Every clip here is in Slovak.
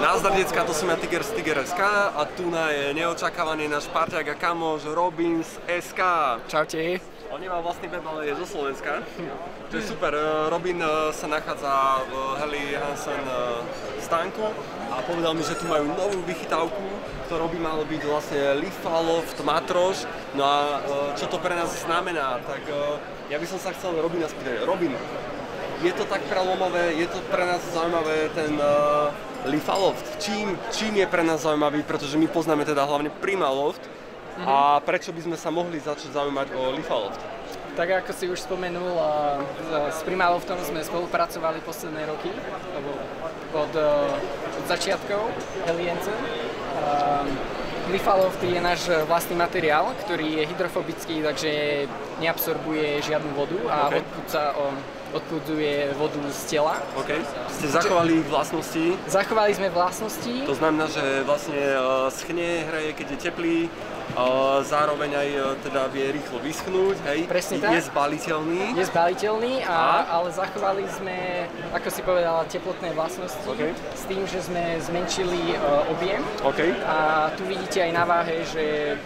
Nazdar decka, to som ja Tiger z Tiger.sk a tu je neočakávaný náš parťák a kamoš Robin z SK. Čaute. On nemá vlastný web, ale je zo Slovenska. To je super. Robin sa nachádza v Helly Hansen stánku a povedal mi, že tu majú novú vychytávku, ktorou by malo byť vlastne Lifaloft Matroš. No a čo to pre nás znamená, tak ja by som sa chcel Robina spýtať. Robin, je to tak prelomové, je to pre nás zaujímavé ten Lifaloft? Čím je pre nás zaujímavý, pretože my poznáme teda hlavne Primaloft. A prečo by sme sa mohli začať zaujímať o Lifaloft? Tak ako si už spomenul, s Primaloftom sme spolupracovali posledné roky, od začiatkov Helly Hansen. Lifaloft je náš vlastný materiál, ktorý je hydrofobický, takže neabsorbuje žiadnu vodu a odpudzuje vodu z tela. OK. Ste zachovali vlastnosti? Zachovali sme vlastnosti. To znamená, že vlastne schne, hraje, keď je teplý, zároveň aj teda vie rýchlo vyschnúť, hej? Presne tak. Je zbaliteľný. Je zbaliteľný, ale zachovali sme, ako si povedala, teplotné vlastnosti, s tým, že sme zmenšili objem. A tu vidíte aj na váhe, že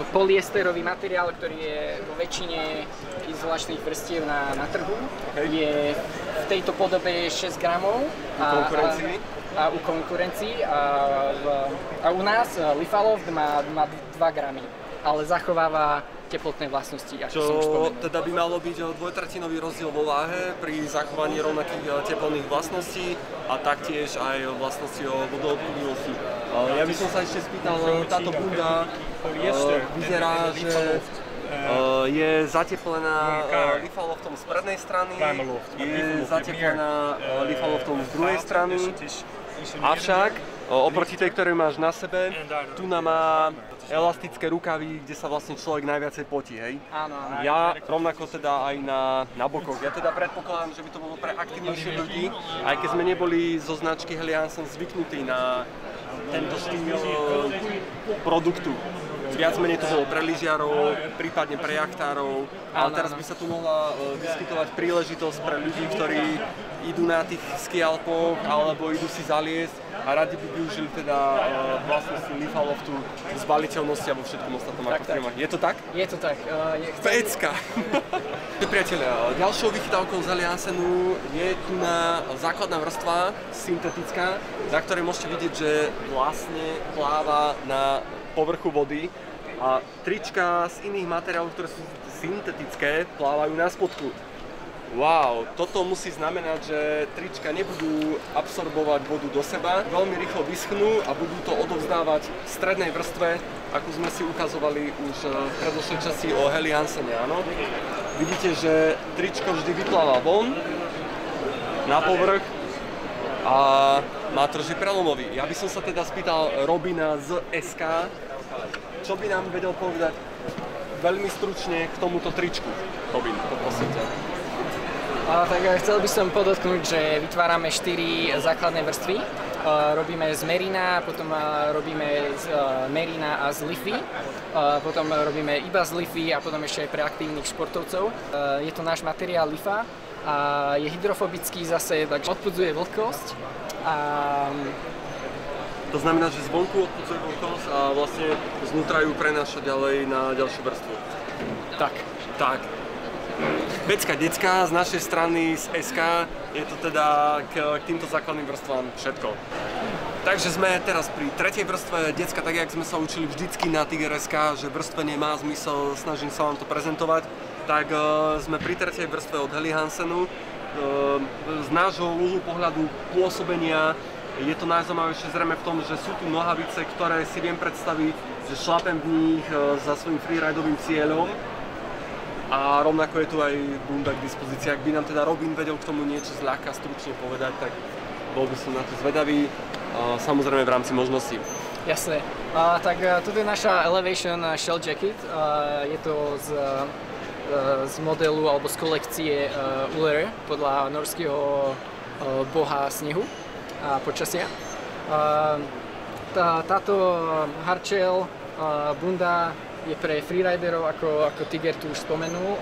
polyesterový materiál, ktorý je vo väčšine izolačných vrstiev na trhu, je v tejto podobe 6 gramov. A u konkurencii a u nás Lifaloft má 2 gramy, ale zachováva teplotné vlastnosti, ako som už spomenul. Teda by malo byť dvojtretinový rozdiel vo váhe pri zachovaní rovnakých teplotných vlastností a taktiež aj vlastnosti vodoodpornosti. Ja by som sa ešte spýtal, táto bunda vyzerá, že je zateplená Lifaloftom z prednej strany, je zateplená Lifaloftom z druhej strany, avšak oproti tej, ktorú máš na sebe, tu má elastické rukavy, kde sa vlastne človek najviacej potí, hej? Áno. Ja rovnako teda aj na bokoch. Ja teda predpokladám, že by to bolo pre aktívnejšie ľudí, aj keď sme neboli zo značky Helly Hansen zvyknutí na tento štýl produktu. Viac menej to bolo pre lyžiarov, prípadne pre jachtárov, ale teraz by sa tu mohla vyskytovať príležitosť pre ľudí, ktorí idú na tých skialpoch alebo idú si zaliesť a radi by využili teda vlastnosti Lifaloftu, zbaliteľnosti a vo všetkom ostatnom ako firmách. Je to tak? Je to tak. Pecka! Priatelia, ďalšou vychytávkou z Helly Hansenu je tu na základná vrstva syntetická, na ktorej môžete vidieť, že vlastne pláva na povrchu vody a trička z iných materiálov, ktoré sú syntetické, plávajú na spodku. Wow, toto musí znamenať, že trička nebudú absorbovať vodu do seba, veľmi rýchlo vyschnú a budú to odovzdávať v strednej vrstve, ako sme si ukazovali už v predošlej časti o Helly Hansene, áno. Vidíte, že tričko vždy vypláva von, na povrch a Matroš je prelomový. Ja by som sa teda spýtal Robina z SK, čo by nám vedel povedať veľmi stručne k tomuto tričku. Robin, poprosím ťa. Tak chcel by som podotknúť, že vytvárame 4 základné vrstvy. Robíme z merina, potom robíme z merina a z lify, potom robíme iba z lify a potom ešte aj pre aktívnych športovcov. Je to náš materiál lifa a je hydrofobický zase, takže odpudzuje vlhkosť. To znamená, že zvonku odpudzuje vlhkosť a vlastne znútra ju prenáša ďalej na ďalšiu vrstvu. Tak. Pecka decka, z našej strany z SK je to teda k týmto základným vrstvám všetko. Takže sme teraz pri tretej vrstve decka, tak jak sme sa učili vždycky na Tiger.sk, že vrstvenie má zmysel, snažím sa vám to prezentovať, tak sme pri tretej vrstve od Helly Hansenu. Z nášho uhlu pohľadu pôsobenia je to najzaujímavejšie zrejme v tom, že sú tu nohavice, ktoré si viem predstaviť, že šlapem v nich za svojím freeridovým cieľom. A rovnako je tu aj bunda k dispozícii. Ak by nám teda Robin vedel k tomu niečo zľahka stručne povedať, tak bol by som na to zvedavý, samozrejme v rámci možností. Jasné. Tak toto je naša Elevation Shell Jacket. Je to z modelu alebo z kolekcie Ullr podľa norského boha snehu a počasia. Táto hardshell bunda je pre freeriderov, ako Tiger tu už spomenul.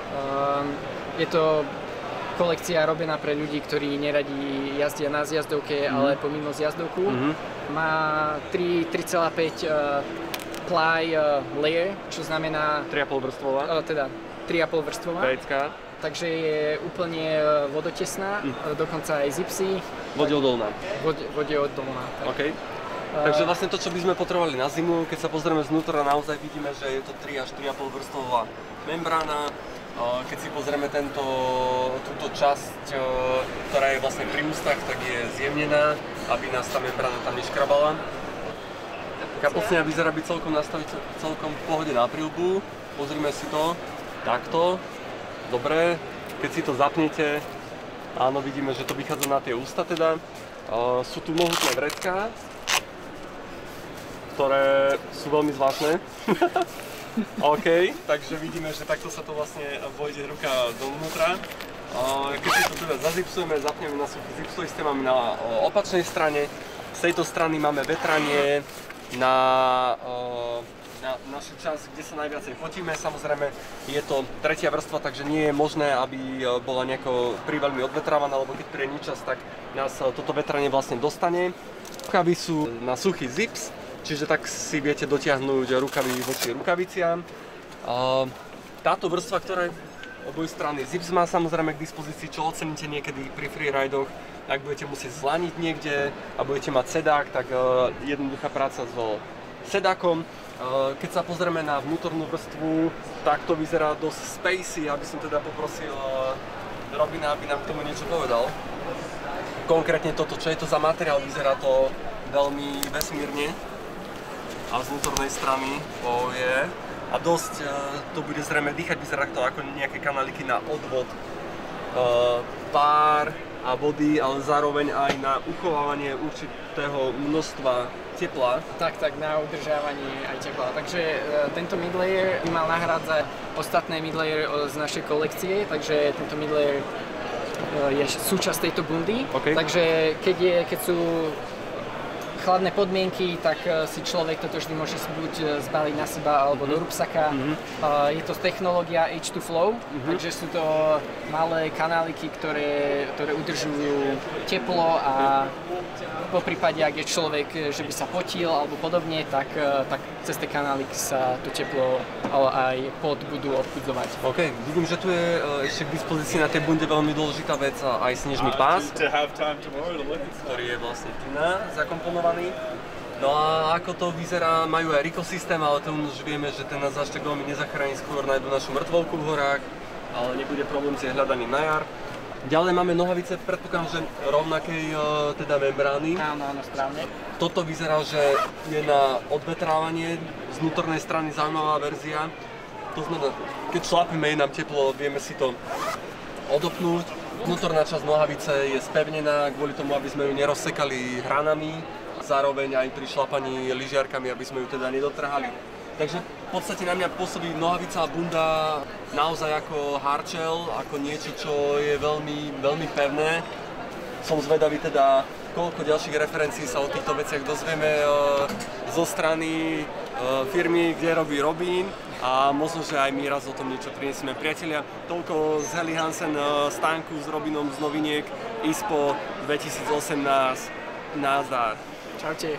Je to kolekcia robená pre ľudí, ktorí neradi jazdia na zjazdovke, ale pomimo zjazdovku. Má 3,5 ply layer, čo znamená 3,5 vrstvová. Teda 3,5 vrstvová. Takže je úplne vodotesná, dokonca aj zipsy. Vodeodolná. Vodeodolná. OK. Takže vlastne to, čo by sme potrebovali na zimu, keď sa pozrieme znútra, naozaj vidíme, že je to 3 až 3,5 vrstvová membrána. Keď si pozrieme túto časť, ktorá je vlastne pri ústach, tak je zjemnená, aby nás tá membrána tam neškrabala. Kapocňa vyzerá byť celkom v pohode na príľbu. Pozrime si to takto. Dobre, keď si to zapnete, áno, vidíme, že to vychádza na tie ústa teda. Sú tu mohutné vrecká, ktoré sú veľmi zvláštne. OK, takže vidíme, že takto sa to vlastne vojde ruka dovnútra. Keď si to teda zazipsujeme, zapneme na suchý zip, to isté máme na opačnej strane. Z tejto strany máme vetranie na našu časť, kde sa najviacej fotíme. Samozrejme je to tretia vrstva, takže nie je možné, aby bola nejako priveľmi odvetrávaná, lebo keď príde ničas, tak nás toto vetranie vlastne dostane. Rukavy sú na suchý zips, čiže tak si viete dotiahnuť rukavy voči rukaviciam. Táto vrstva, ktorá je oboj strany zips, má samozrejme k dispozícii, čo oceníte niekedy pri freeridoch. Ak budete musieť zlaniť niekde a budete mať sedák, tak jednoduchá práca so sedákom. Keď sa pozrieme na vnútornú vrstvu, tak to vyzerá dosť spacey, aby som teda poprosil Robina, aby nám k tomu niečo povedal. Konkrétne toto, čo je to za materiál, vyzerá to veľmi vesmírne. A z vnútornej strany je a dosť to bude zrejme dýchať, vyzerá to ako nejaké kanáliky na odvod pár a vody, ale zároveň aj na uchovávanie určitého množstva tepla. Tak, na udržávanie aj tepla. Takže tento midlayer by mal nahrádzať ostatné midlayer z našej kolekcie, takže tento midlayer je súčasť tejto bundy. Okay. Takže keď sú chladné podmienky, tak si človek toto vždy môže buď zbaliť na seba alebo do rúbsaka. Je to technológia H2Flow, takže sú to malé kanáliky, ktoré udržujú teplo a po prípade, ak je človek, že by sa potil alebo podobne, tak cez tie kanáliky sa to teplo aj pod budú odchudzovať. OK, vidím, že tu je ešte k dispozícii na tej bunde veľmi dôležitá vec, aj snežný pás, ktorý je vlastne tuná zakomponovaný. No a ako to vyzerá, majú aj Rico systém, ale to už vieme, že ten nás až tak veľmi nezachráni, skôr nájdu našu mŕtvolku v horách, ale nebude problém s jej hľadaním na jar. Ďalej máme nohavice, predpokladám, že rovnakej teda membrány. Áno, správne. Toto vyzerá, že je na odvetrávanie, z vnútornej strany zaujímavá verzia. To znamená, keď šlapeme, je nám teplo, vieme si to odopnúť. Vnútorná časť nohavice je spevnená kvôli tomu, aby sme ju nerozsekali hranami. Zároveň aj pri šlapaní lyžiarkami, aby sme ju teda nedotrhali. Takže v podstate na mňa pôsobí nohavica a bunda naozaj ako hardshell, ako niečo, čo je veľmi, veľmi pevné. Som zvedavý teda, koľko ďalších referencií sa o týchto veciach dozvieme zo strany firmy, kde robí Robin. A možno, že aj my raz o tom niečo prinesieme. Priatelia, toľko z Helly Hansen stánku s Robinom z noviniek ISPO 2018. Nazdar. Čaute.